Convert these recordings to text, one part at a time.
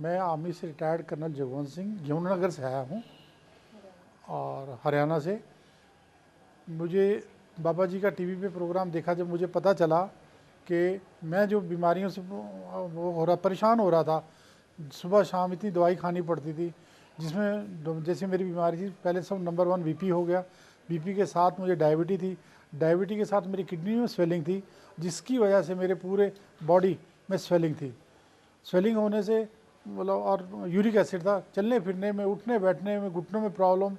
मैं आर्मी से retired colonel Jagwant Singh Yamunanagar से आया हूँ और हरियाणा से। मुझे बाबा जी का टीवी पे प्रोग्राम देखा, जब मुझे पता चला कि मैं जो बीमारियों से वो हो रहा परेशान हो रहा था, सुबह शाम इतनी दवाई खानी पड़ती थी, जिसमें जैसे मेरी बीमारी थी, पहले सब नंबर 1 बीपी हो गया, बीपी के साथ मुझे डायबिटी थी, डायबिटी के साथ मेरी किडनी में स्वेलिंग थी, जिसकी वजह से मेरे पूरे बॉडी में स्वेलिंग थी। स्वेलिंग होने से मतलब और यूरिक एसिड था, चलने फिरने में, उठने बैठने में, घुटनों में प्रॉब्लम,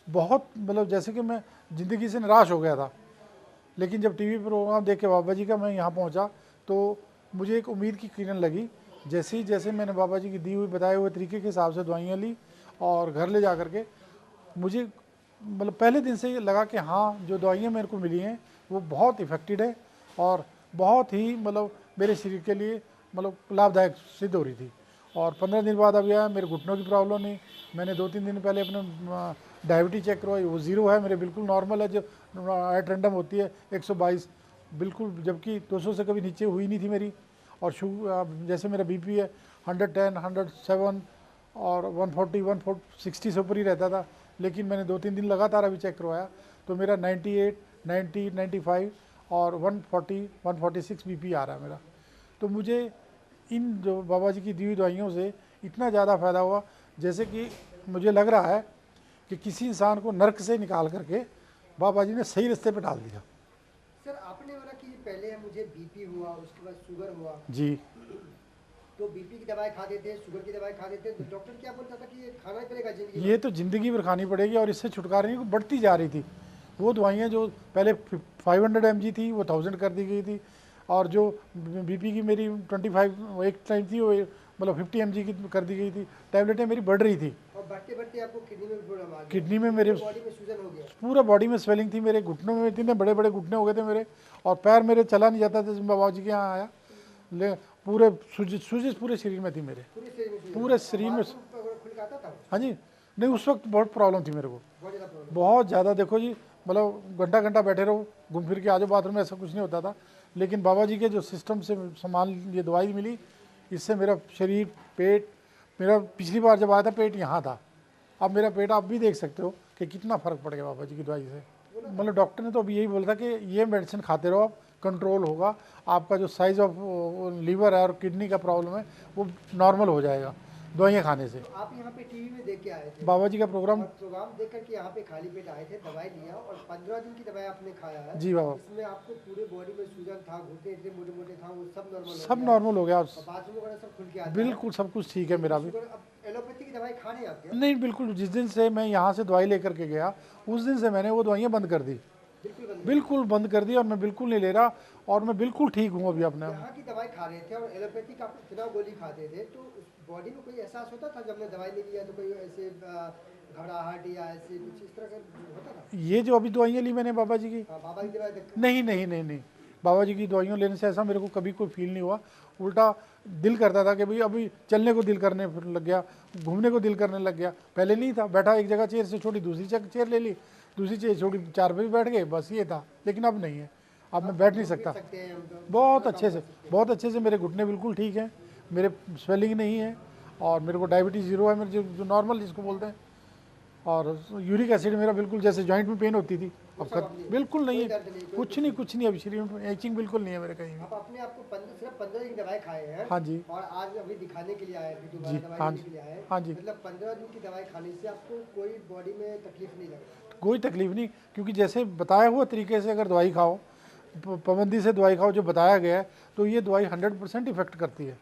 बहुत मतलब जैसे कि मैं ज़िंदगी से निराश हो गया था। लेकिन जब टीवी प्रोग्राम देख के बाबा जी का मैं यहाँ पहुँचा तो मुझे एक उम्मीद की किरण लगी। जैसे मैंने बाबा जी की दी हुई बताए हुए तरीके के हिसाब से दवाइयाँ ली और घर ले जा कर के मुझे मतलब पहले दिन से ये लगा कि हाँ, जो दवाइयाँ मेरे को मिली हैं वो बहुत इफ़ेक्टिव है और बहुत ही मतलब मेरे शरीर के लिए मतलब लाभदायक सिद्ध हो रही थी। और 15 दिन बाद अभी आया, मेरे घुटनों की प्रॉब्लम नहीं। मैंने 2-3 दिन पहले अपने डायबिटीज चेक करवाई, वो ज़ीरो है, मेरे बिल्कुल नॉर्मल है। जो एट रैंडम होती है 122 बिल्कुल, जबकि 200 से कभी नीचे हुई नहीं थी मेरी। और जैसे मेरा बीपी है 110, 107 और 140, 160 से ऊपर ही रहता था। लेकिन मैंने 2-3 दिन लगातार अभी चेक करवाया तो मेरा 98, 90, 95 और 140, 146 बीपी आ रहा है मेरा। तो मुझे इन जो बाबा जी की दी हुई दवाइयों से इतना ज़्यादा फ़ायदा हुआ, जैसे कि मुझे लग रहा है कि किसी इंसान को नर्क से निकाल करके बाबा जी ने सही रास्ते पे डाल दिया। सर, आपने बोला कि पहले मुझे बीपी हुआ, उसके बाद शुगर हुआ जी, तो बीपी की दवाई खाते थे, शुगर की दवाई खाते थे, तो डॉक्टर क्या बोलता था कि ये खाना ही पड़ेगा जिंदगी ये भर? तो ज़िंदगी भर खानी पड़ेगी और इससे छुटकारा नहीं, बढ़ती जा रही थी। वो दवाइयाँ जो पहले 500 mg थी वो 1000 कर दी गई थी, और जो बीपी की मेरी 25 एक टाइम थी वो मतलब 50 mg की कर दी गई थी। टैबलेटें मेरी बढ़ रही थी। और बढ़ते बढ़ते आपको किडनी में प्रॉब्लम आ गया, किडनी में मेरे बॉडी में सूजन हो गया। पूरा बॉडी में स्वेलिंग थी, मेरे घुटनों में इतने बड़े बड़े घुटने हो गए थे मेरे, और पैर मेरे चला नहीं जाता था। जब बाबा जी के यहाँ आया ले पूरे सूजिश पूरे शरीर में थी मेरे, पूरे शरीर में सूजन, पूरे शरीर में। खुल के आता था? हाँ जी, नहीं उस वक्त बहुत प्रॉब्लम थी मेरे को, बहुत ज़्यादा प्रॉब्लम। बहुत ज़्यादा। देखो जी, मतलब घंटा घंटा बैठे रहो, घूम फिर के आ जाओ बाथरूम में, ऐसा कुछ नहीं होता था। लेकिन बाबा जी के जो सिस्टम से सामान ये दवाई मिली, इससे मेरा शरीर, पेट, मेरा पिछली बार जब आया था पेट यहाँ था, अब मेरा पेट आप भी देख सकते हो कि कितना फ़र्क पड़ गया बाबा जी की दवाई से। मतलब डॉक्टर ने तो अभी यही बोला था कि ये मेडिसिन खाते रहो, आप कंट्रोल होगा, आपका जो साइज़ ऑफ लीवर है और किडनी का प्रॉब्लम है वो नॉर्मल हो जाएगा दवाइयाँ खाने से। तो आप यहाँ पे टीवी में देख के आए थे, बाबा जी का प्रोग्राम, और प्रोग्राम देख करके यहाँ पे खाली पेट आए थे, दवाई लिया और 15 दिन की दवाई आपने खाया है। जी बाबा, इसमें आपको पूरे बॉडी में सूजन था, घुटने इतने मोटे मोटे था, वो सब नॉर्मल हो सब गया, नॉर्मल हो गया, और बाथरूम वगैरह सब खुल के आता है। बिल्कुल सब कुछ ठीक है मेरा भी। शुगर, अब एलोपैथी की दवाई खा रहे हैं आप क्या? नहीं, बिल्कुल, जिस दिन से मैं यहाँ से दवाई लेकर के गया उस दिन से मैंने वो दवाइयाँ बंद कर दी, बिल्कुल बंद? बिल्कुल बंद कर दी, और मैं बिल्कुल नहीं ले रहा, और मैं बिल्कुल ठीक हूँ अभी अपने। यहाँ की दवाई खा रहे थे और एलोपैथी का इतना गोली खाते थे, तो उस बॉडी में कोई एहसास होता था जब मैं दवाई नहीं लिया, तो कोई ऐसे घबराहट या ऐसे कुछ इस तरह का होता था? ये जो अभी दवाइयाँ ली मैंने बाबा जी की, हाँ, बाबा की दवाई देख। नहीं नहीं नहीं नहीं, बाबा जी की दवाइयों लेने से ऐसा मेरे को कभी कोई फील नहीं हुआ। उल्टा दिल करता था कि भाई अभी चलने को दिल करने फिर लग गया, घूमने को दिल करने लग गया। पहले नहीं था, बैठा एक जगह चेयर से छोटी दूसरी चेयर ले ली, दूसरी चेयर छोटी 4 पे भी बैठ गए, बस ये था। लेकिन अब नहीं है, अब मैं बैठ नहीं सकता। सकते हैं हम तो, बहुत अच्छे से, बहुत अच्छे से मेरे घुटने बिल्कुल ठीक हैं, मेरे स्वेलिंग नहीं है, और मेरे को डायबिटीज़ ज़ीरो है, मेरे जो नॉर्मल जिसको बोलते हैं। और यूरिक एसिड मेरा बिल्कुल, जैसे जॉइंट में पेन होती थी अब बिल्कुल नहीं है, कुछ नहीं, अभी शरीर में एचिंग बिल्कुल नहीं है मेरे कहीं भी। आप अपने आप को सिर्फ 15 दिन की दवाई खाए हैं? हाँ जी, और आज अभी दिखाने के लिए आए, अभी दोबारा जी, दवाई हाँ लेने जी, के लिए आए, हाँ जी, मतलब 15 दिन की दवाई खाने से आपको कोई बॉडी में तकलीफ नहीं लग रहा? कोई तकलीफ नहीं, क्योंकि जैसे बताया हुआ तरीके से अगर दवाई खाओ, पाबंदी से दवाई खाओ जो बताया गया है, तो ये दवाई 100% इफेक्ट करती है।